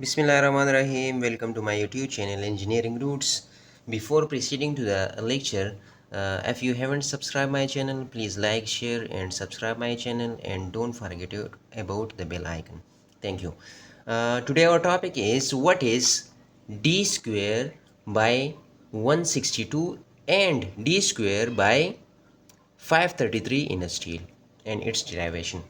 Bismillahirrahmanirrahim. Welcome to my YouTube channel Engineering Roots. Before proceeding to the lecture, if you haven't subscribed my channel, please like, share and subscribe my channel and don't forget about the bell icon. Thank you. Today our topic is what is d square by 162 and d square by 533 in a steel and its derivation.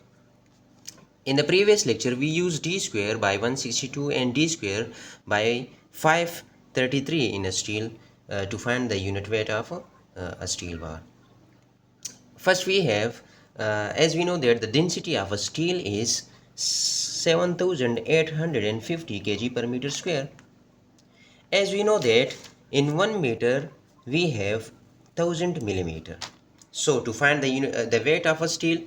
In the previous lecture, we used d square by 162 and d square by 533 in a steel to find the unit weight of a steel bar. First we have, as we know that the density of a steel is 7850 kg per meter square. As we know that in 1 meter we have 1000 millimeter. So to find the weight of a steel,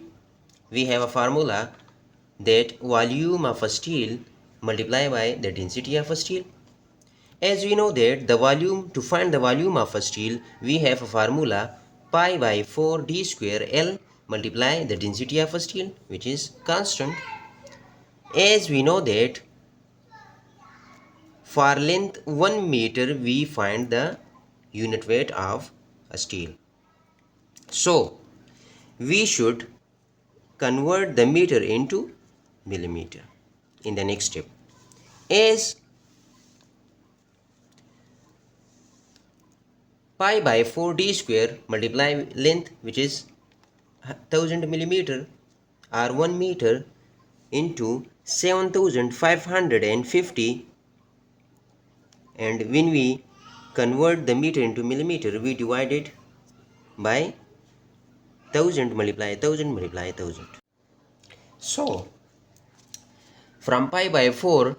we have a formula that volume of a steel multiplied by the density of a steel. As we know that to find the volume of a steel, we have a formula pi by 4 d square L multiply the density of a steel, which is constant. As we know that for length 1 meter we find the unit weight of a steel. So we should convert the meter into millimeter in the next step. As pi by 4 d square multiply length, which is 1000 millimeter or 1 meter, into 7550, and when we convert the meter into millimeter, we divide it by 1000 multiply 1000 multiply 1000. So from pi by 4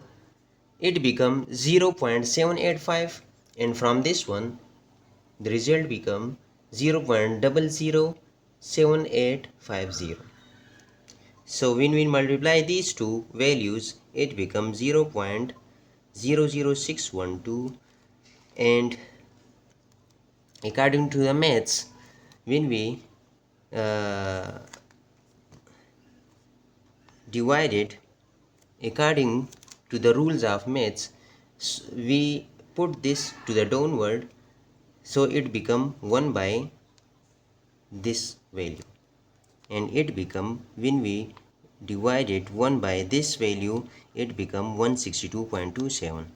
it becomes 0.785, and from this one the result become 0.007850. So when we multiply these two values, it becomes 0.00612, and according to the maths, when we divide it according to the rules of maths, we put this to the downward, so it become 1 by this value, and it become, when we divide it 1 by this value, it become 162.27,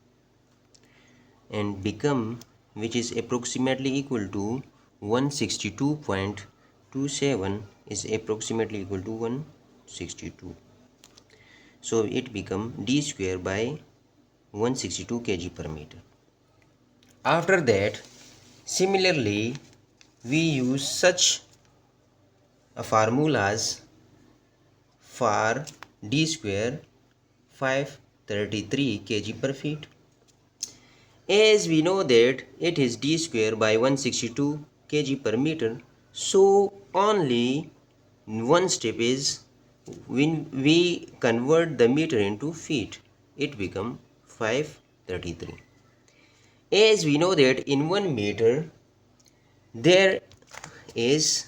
and become, which is approximately equal to 162.27 is approximately equal to 162. So it become d square by 162 kg per meter. After that, similarly, we use such formulas for d square 533 kg per feet. As we know that it is d square by 162 kg per meter, so only one step is, when we convert the meter into feet, it become 533. As we know that in 1 meter there is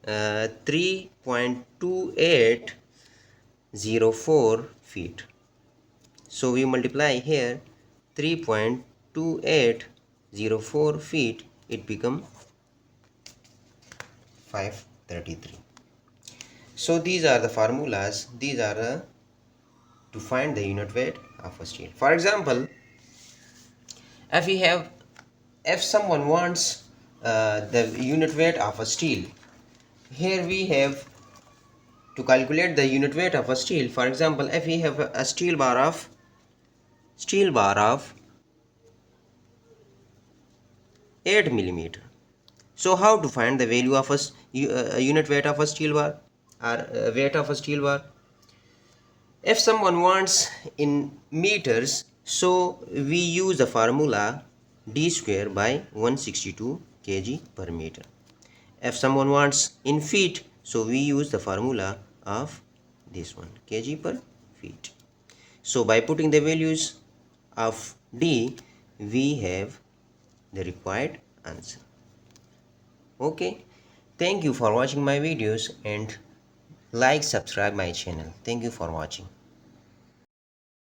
3.2804 feet. So we multiply here 3.2804 feet, it become 533. So these are the formulas, these are to find the unit weight of a steel. For example, if someone wants the unit weight of a steel, here we have to calculate the unit weight of a steel. For example, if we have a steel bar of 8 millimeter, so how to find the value of a unit weight of a steel bar, or weight of a steel bar? If someone wants in meters, so we use the formula d square by 162 kg per meter. If someone wants in feet, so we use the formula of this one, kg per feet. So by putting the values of d, we have the required answer. Okay, thank you for watching my videos, and like, subscribe my channel. Thank you for watching.